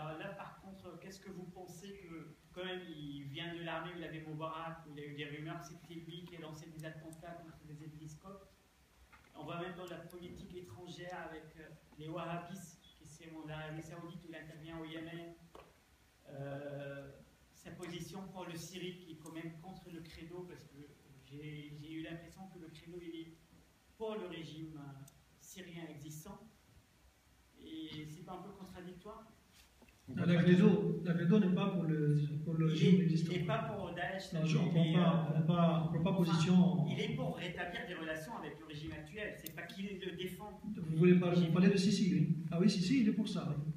Alors là, par contre, qu'est-ce que vous pensez que, quand même, il vient de l'armée où il avait Moubarak, où il y a eu des rumeurs que c'était lui qui a lancé des attentats contre les églises coptes. On va même dans la politique étrangère avec les Wahhabis, qui c'est l'Arabie Saoudite où il intervient au Yémen. Sa position pour le Syrie, qui est quand même contre le credo, parce que j'ai eu l'impression que le credo il est pour le régime syrien existant. Et c'est pas un peu contradictoire? La credo n'est pas pour le régime existant. Il n'est pas pour Daesh. Non, on ne prend pas position. Il est pour rétablir des relations avec le régime actuel. C'est pas qu'il le défend. Vous voulez parler de Sisi, oui? Ah oui, Sisi, il est pour ça. Oui.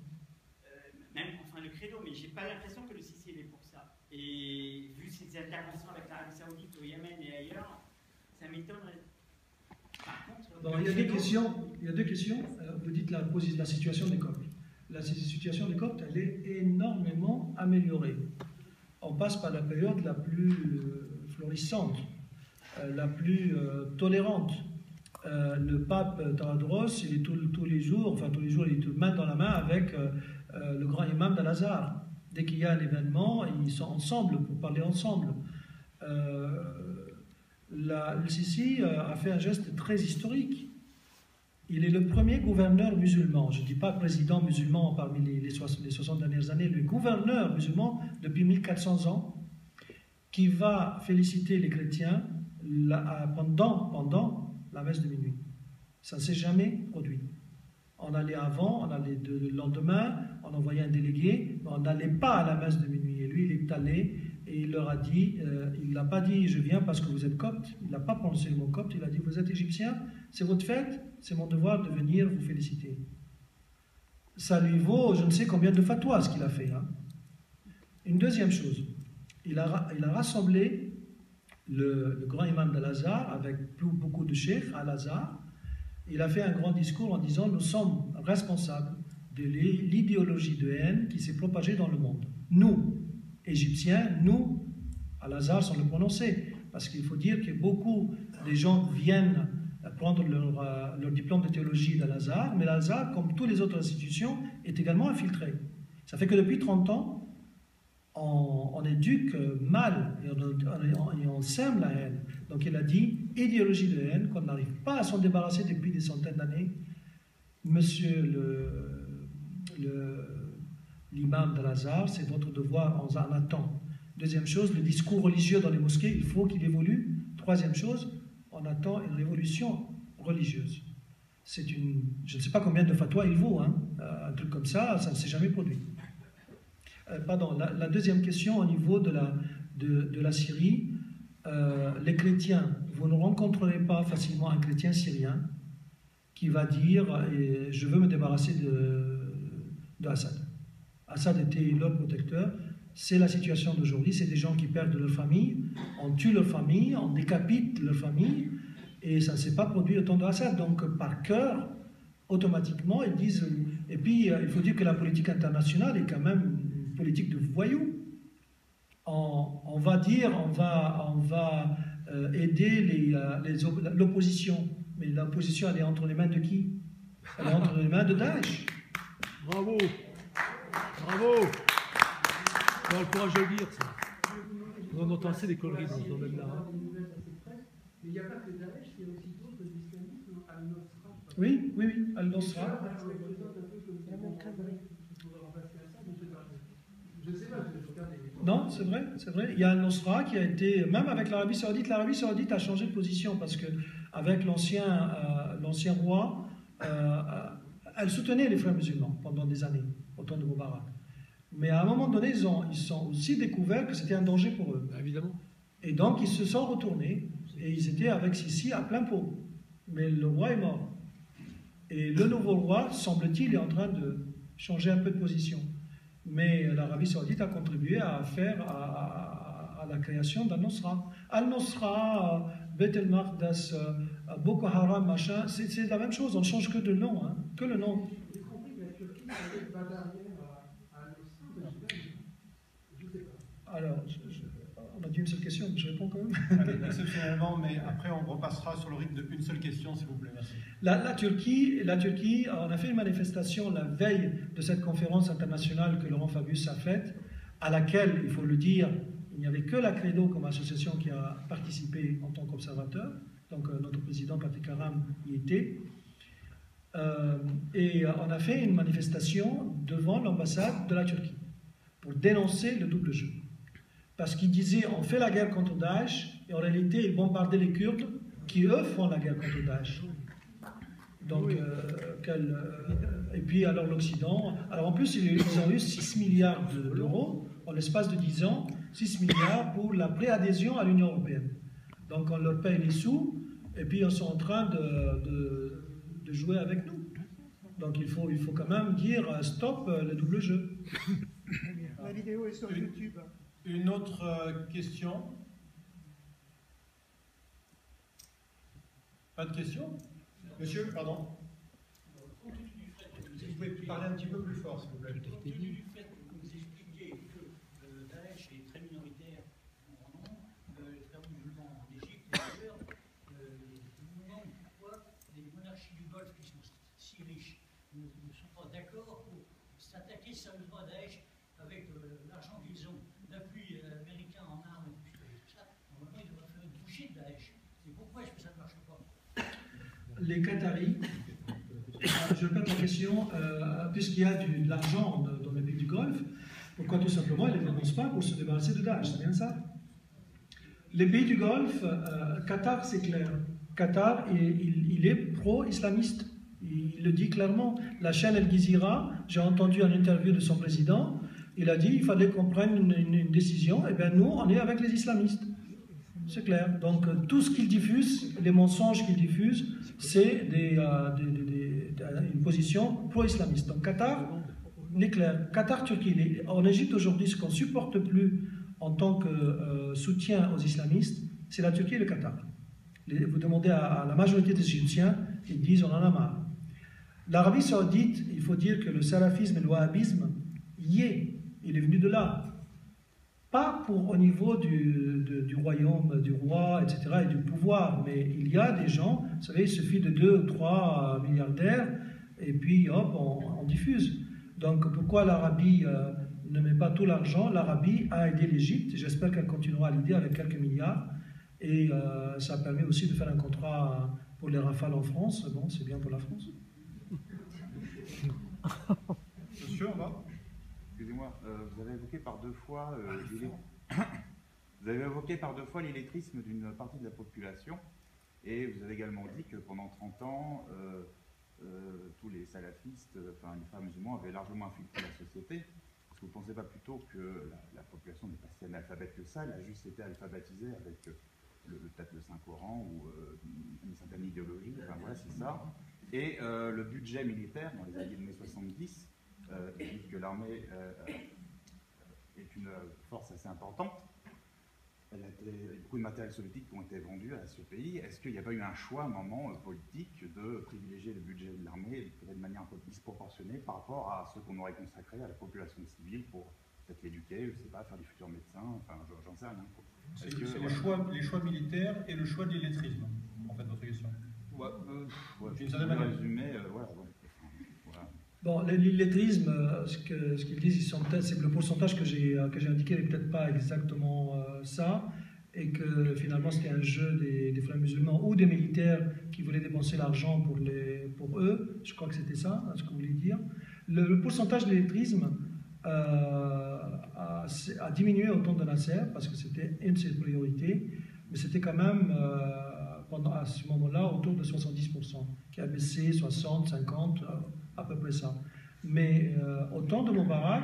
Même, enfin, le credo, mais j'ai pas l'impression que le Sisi il est pour ça. Et vu ses interventions avec l'Arabie Saoudite, au Yémen et ailleurs, ça m'étonnerait. Par contre, bon, il y a deux questions. Vous dites la situation des Coptes. La situation des Coptes, elle est énormément améliorée. On passe par la période la plus florissante, la plus tolérante. Le pape Tawadros, il est tous les jours, il est main dans la main avec le grand imam d'Al-Azhar. Dès qu'il y a un événement, ils sont ensemble pour parler ensemble. Le Sisi a fait un geste très historique. Il est le premier gouverneur musulman, je ne dis pas président musulman parmi les 60 dernières années, le gouverneur musulman depuis 1400 ans, qui va féliciter les chrétiens pendant la messe de minuit. Ça ne s'est jamais produit. On allait avant, on allait le lendemain, on envoyait un délégué, mais on n'allait pas à la messe de minuit. Et lui, il est allé et il leur a dit, il n'a pas dit je viens parce que vous êtes copte, il n'a pas prononcé le mot copte, il a dit vous êtes égyptien, c'est votre fête, c'est mon devoir de venir vous féliciter. Ça lui vaut je ne sais combien de fatwas ce qu'il a fait. Hein. Une deuxième chose, il a rassemblé le grand imam d'Al-Azhar avec beaucoup de chefs à Al-Azhar. Il a fait un grand discours en disant nous sommes responsables de l'idéologie de haine qui s'est propagée dans le monde. Nous, Égyptiens, nous, Al-Azhar sans le prononcer, parce qu'il faut dire que beaucoup des gens viennent prendre leur diplôme de théologie d'Al-Azhar, mais l'Al-Azhar, comme toutes les autres institutions, est également infiltré. Ça fait que depuis 30 ans, on éduque mal et on sème la haine. Donc il a dit, idéologie de haine, qu'on n'arrive pas à s'en débarrasser depuis des centaines d'années. Monsieur l'imam d'Al-Azhar, c'est votre devoir, on en attend. Deuxième chose, le discours religieux dans les mosquées, il faut qu'il évolue. Troisième chose, on attend une révolution religieuse. Je ne sais pas combien de fatwas il vaut, hein. Un truc comme ça, ça ne s'est jamais produit. Pardon, la deuxième question au niveau de la Syrie, les chrétiens, vous ne rencontrerez pas facilement un chrétien syrien qui va dire je veux me débarrasser de Assad. Assad était leur protecteur. C'est la situation d'aujourd'hui, c'est des gens qui perdent leur famille, on tue leur famille, on décapite leur famille, et ça ne s'est pas produit au temps d'Assad. Donc par cœur, automatiquement, ils disent... Et puis, il faut dire que la politique internationale est quand même une politique de voyous. On va dire, on va aider l'opposition, mais l'opposition, elle est entre les mains de qui? Elle est entre les mains de Daesh. Bravo! Bravo! On a le courage de le dire, ça. On entend assez des conneries dans ce domaine-là. Mais il n'y a pas que Daesh, il y a aussi d'autres islamistes, Al-Nosra. Oui, Al-Nosra. Non, c'est vrai. Il y a Al-Nosra qui a été, même avec l'Arabie Saoudite a changé de position parce que avec l'ancien roi, elle soutenait les frères musulmans pendant des années, au temps de Moubarak. Mais à un moment donné, ils sont aussi découverts que c'était un danger pour eux. Évidemment. Et donc, ils se sont retournés et ils étaient avec Sisi à plein pot. Mais le roi est mort. Et le nouveau roi, semble-t-il, est en train de changer un peu de position. Mais l'Arabie Saoudite a contribué à la création d'Al-Nosra. Al-Nosra, Beth el-Maqdas, Boko Haram, machin, c'est la même chose, on ne change que de nom, hein, que le nom. J'ai compris que la Turquie n'avait pas d'arrière à Al-Nosra, mais je sais pas. Alors, on a dit une seule question, je réponds quand même. Allez, exceptionnellement, mais après on repassera sur le rythme d'une seule question, s'il vous plaît. Merci. La Turquie, on a fait une manifestation la veille de cette conférence internationale que Laurent Fabius a faite, à laquelle, il faut le dire, il n'y avait que la Credo comme association qui a participé en tant qu'observateur. Donc notre président Patrick Karam y était. Et on a fait une manifestation devant l'ambassade de la Turquie pour dénoncer le double jeu. Parce qu'ils disaient on fait la guerre contre Daesh et en réalité ils bombardaient les Kurdes qui eux font la guerre contre Daesh. Donc, et puis alors l'Occident, alors en plus ils ont eu 6 milliards d'euros en l'espace de 10 ans, 6 milliards pour la préadhésion à l'Union européenne. Donc on leur paye les sous et puis ils sont en train de jouer avec nous. Donc il faut quand même dire stop le double jeu. La vidéo est sur YouTube. Une autre question? Pas de question? Monsieur, pardon. Si vous pouvez parler un petit peu plus fort, s'il vous plaît. Compte tenu du fait que vous expliquez que Daesh est très minoritaire en nombre, les frères musulmans d'Égypte et ailleurs, je me demande pourquoi les monarchies du Golfe qui sont si riches ne sont pas d'accord pour s'attaquer sérieusement à Daesh avec l'argent qu'ils ont, l'appui américain en armes et tout ça. Normalement, ils devraient faire bouger de Daesh. Et pourquoi est-ce que ça ne marche pas? Les Qataris, je répète la question, puisqu'il y a de l'argent dans les pays du Golfe, pourquoi tout simplement ils ne dépensent pas pour se débarrasser de Daesh? C'est bien ça? Les pays du Golfe, Qatar, c'est clair. Qatar, il est pro-islamiste. Il le dit clairement. La chaîne El Gizira, j'ai entendu une interview de son président, il a dit il fallait qu'on prenne une décision, et bien nous, on est avec les islamistes. C'est clair. Donc tout ce qu'il diffuse, les mensonges qu'il diffuse, c'est une position pro-islamiste. Donc Qatar, il est clair. Qatar-Turquie. En Égypte aujourd'hui, ce qu'on ne supporte plus en tant que soutien aux islamistes, c'est la Turquie et le Qatar. Vous demandez à la majorité des Égyptiens, ils disent on en a marre. L'Arabie Saoudite, il faut dire que le salafisme et le wahhabisme y est. Il est venu de là. Pas au niveau du royaume, du roi, etc., et du pouvoir, mais il y a des gens, vous savez, il suffit de 2 ou 3 milliardaires, et puis hop, on diffuse. Donc pourquoi l'Arabie ne met pas tout l'argent? L'Arabie a aidé l'Égypte, et j'espère qu'elle continuera à l'aider avec quelques milliards, et ça permet aussi de faire un contrat pour les Rafales en France. Bon, c'est bien pour la France. Monsieur, on va. Excusez-moi, vous avez évoqué par 2 fois l'illettrisme d'une partie de la population, et vous avez également dit que pendant 30 ans, tous les salafistes, enfin les frères musulmans, avaient largement infiltré la société. Est-ce que vous ne pensez pas plutôt que la population n'est pas si analphabète que ça, elle a juste été alphabétisée avec peut-être le Saint-Coran ou une certaine idéologie, enfin voilà, c'est ça. Et le budget militaire dans les années 70, dit que l'armée est une force assez importante. Il y a beaucoup de matériel soviétique qui ont été vendus à ce pays. Est-ce qu'il n'y a pas eu un choix, à un moment politique, de privilégier le budget de l'armée de manière un peu disproportionnée par rapport à ce qu'on aurait consacré à la population civile pour peut-être l'éduquer, je ne sais pas, faire des futurs médecins, enfin j'en sais rien. C'est les choix militaires et le choix de l'illettrisme, en fait, votre question. D'une certaine manière. Résumé, voilà. Bon, l'illettrisme, ce qu'ils disent, c'est le pourcentage que j'ai indiqué n'est peut-être pas exactement ça, et que finalement c'était un jeu des frères musulmans ou des militaires qui voulaient dépenser l'argent pour eux. Je crois que c'était ça, ce que vous voulez dire. Le pourcentage d'illettrisme a diminué au temps de Nasser, parce que c'était une de ses priorités, mais c'était quand même, à ce moment-là, autour de 70%, qui a baissé 60, 50, à peu près ça. Mais au temps de Moubarak,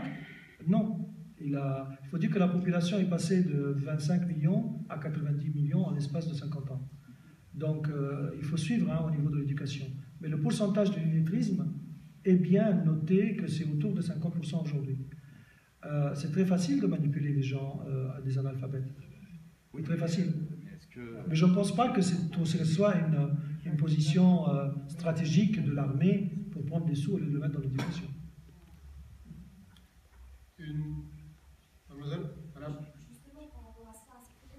non. Il faut dire que la population est passée de 25 millions à 90 millions en l'espace de 50 ans. Donc il faut suivre au niveau de l'éducation. Mais le pourcentage de l'illettrisme est bien noté que c'est autour de 50% aujourd'hui. C'est très facile de manipuler les gens à des analphabètes. Oui, très facile. Mais je ne pense pas que ce soit une position stratégique de l'armée pour prendre des sous et les mettre dans l'éducation. Mademoiselle, madame. Justement, par rapport à ça, c'est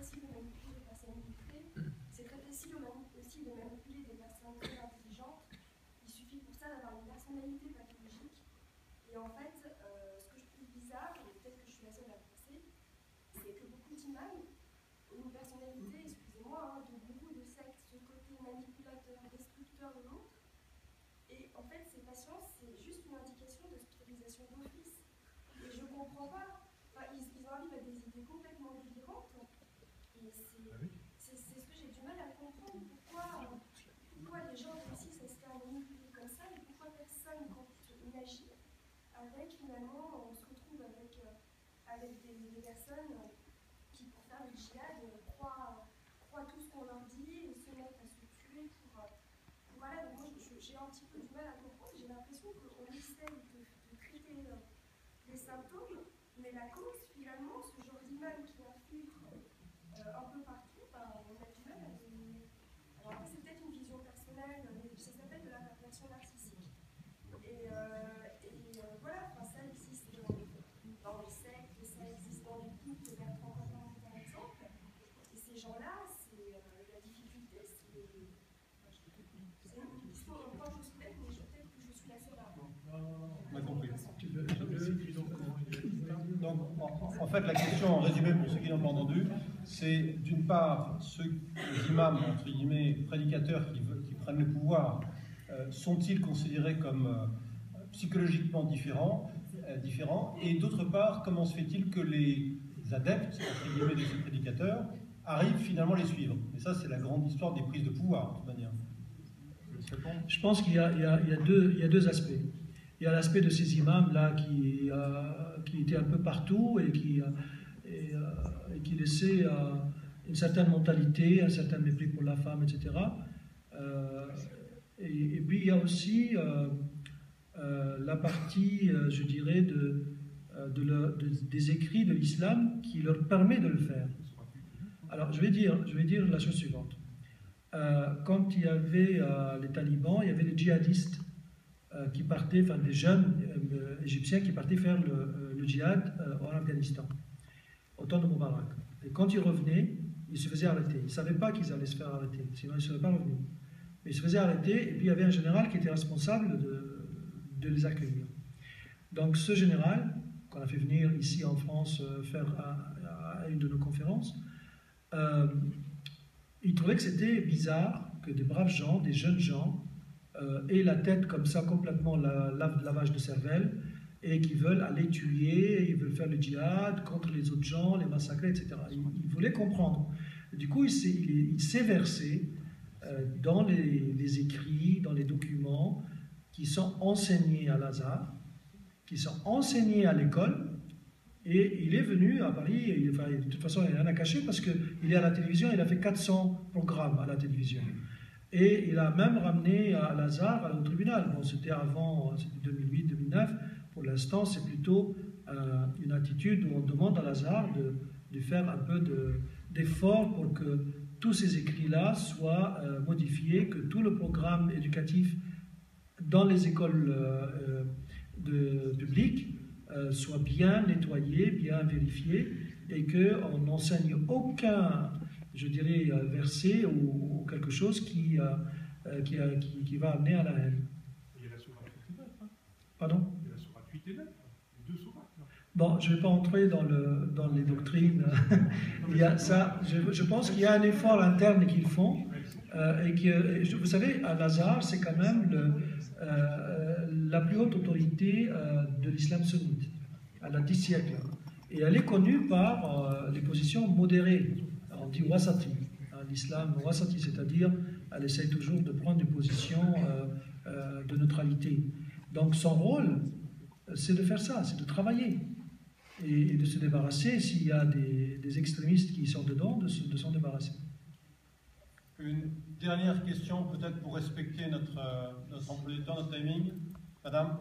personnalité pathologique. Et en fait, ce que je trouve bizarre, et peut-être que je suis la seule à le penser, c'est que beaucoup d'imams ont une personnalité, excusez-moi, de gourou, de secte, ce côté manipulateur, destructeur de l'autre. Et en fait, ces patients, c'est juste une indication d'hospitalisation d'office. Et je ne comprends pas. Enfin, ils arrivent à des idées complètement délirantes. Et c'est ce que j'ai du mal à comprendre. Pourquoi les gens réussissent à se faire manipuler comme ça et pourquoi personne, quand on agit, avec finalement, on se retrouve avec des personnes qui, pour faire le djihad, croient tout ce qu'on leur dit et se mettent à se tuer pour voilà, donc moi j'ai un petit peu du mal à comprendre. J'ai l'impression qu'on essaye de traiter les symptômes, mais la cause, finalement, ce genre d'imam qui infiltre un peu partout, on a du mal à les... Alors après, c'est peut-être une vision personnelle, mais ça s'appelle de la perversion narcissique. Et voilà, enfin, ça existe dans les sectes, ça existe dans les cultes de Bertrand Cantat, par exemple. Et ces gens-là, la difficulté, c'est... Moi, je suis peut-être, mais peut-être que je suis la seule à... On a compris. Donc, en fait, la question, en résumé, pour ceux qui n'ont pas entendu, c'est d'une part, les imams, entre guillemets, prédicateurs qui prennent le pouvoir, sont-ils considérés comme psychologiquement différents, et d'autre part, comment se fait-il que les adeptes, entre guillemets, de ces prédicateurs, arrivent finalement à les suivre? Et ça, c'est la grande histoire des prises de pouvoir, de toute manière. Je pense qu'il y a deux aspects. Il y a l'aspect de ces imams-là qui étaient un peu partout et qui laissaient une certaine mentalité, un certain mépris pour la femme, etc. Et puis il y a aussi la partie, je dirais, des écrits de l'islam qui leur permet de le faire. Alors je vais dire la chose suivante. Quand il y avait les talibans, il y avait les djihadistes qui partaient, enfin des jeunes égyptiens qui partaient faire le djihad en Afghanistan, au temps de Moubarak. Et quand ils revenaient, ils se faisaient arrêter. Ils ne savaient pas qu'ils allaient se faire arrêter, sinon ils ne seraient pas revenus. Mais ils se faisaient arrêter, et puis il y avait un général qui était responsable de les accueillir. Donc ce général, qu'on a fait venir ici en France faire à une de nos conférences, il trouvait que c'était bizarre que des braves gens, des jeunes gens, aient la tête comme ça, complètement lavage de cervelle, et qui veulent aller tuer, ils veulent faire le djihad contre les autres gens, les massacrer, etc. Il voulait comprendre. Du coup, il s'est versé dans les écrits, dans les documents qui sont enseignés à l'Azhar, qui sont enseignés à l'école, et il est venu à Paris, de toute façon il n'y a rien à cacher parce qu'il est à la télévision, il a fait 400 programmes à la télévision. Et il a même ramené à l'Azhar au tribunal. Bon, c'était avant, c'était 2008-2009, pour l'instant c'est plutôt une attitude où on demande à l'Azhar de faire un peu d'effort pour que tous ces écrits-là soient modifiés, que tout le programme éducatif dans les écoles publiques soit bien nettoyé, bien vérifié, et qu'on n'enseigne aucun, je dirais, verset ou quelque chose qui va amener à la haine. Il y a la sourate 8 et 9. Hein. Pardon? Il y a la sourate 8 et 9, les deux sourates. Bon, je ne vais pas entrer dans les doctrines. Il y a ça, je pense qu'il y a un effort interne qu'ils font. Et que, vous savez, à l'Azhar, c'est quand même la plus haute autorité de l'islam sunnite. Elle a 10 siècles. Et elle est connue par les positions modérées. On dit wasati. L'islam wasati, c'est-à-dire, elle essaie toujours de prendre une position de neutralité. Donc son rôle, c'est de faire ça, c'est de travailler. Et de se débarrasser, s'il y a des extrémistes qui sont dedans, de s'en débarrasser. Une dernière question, peut-être pour respecter notre emploi du temps, notre timing. Madame ?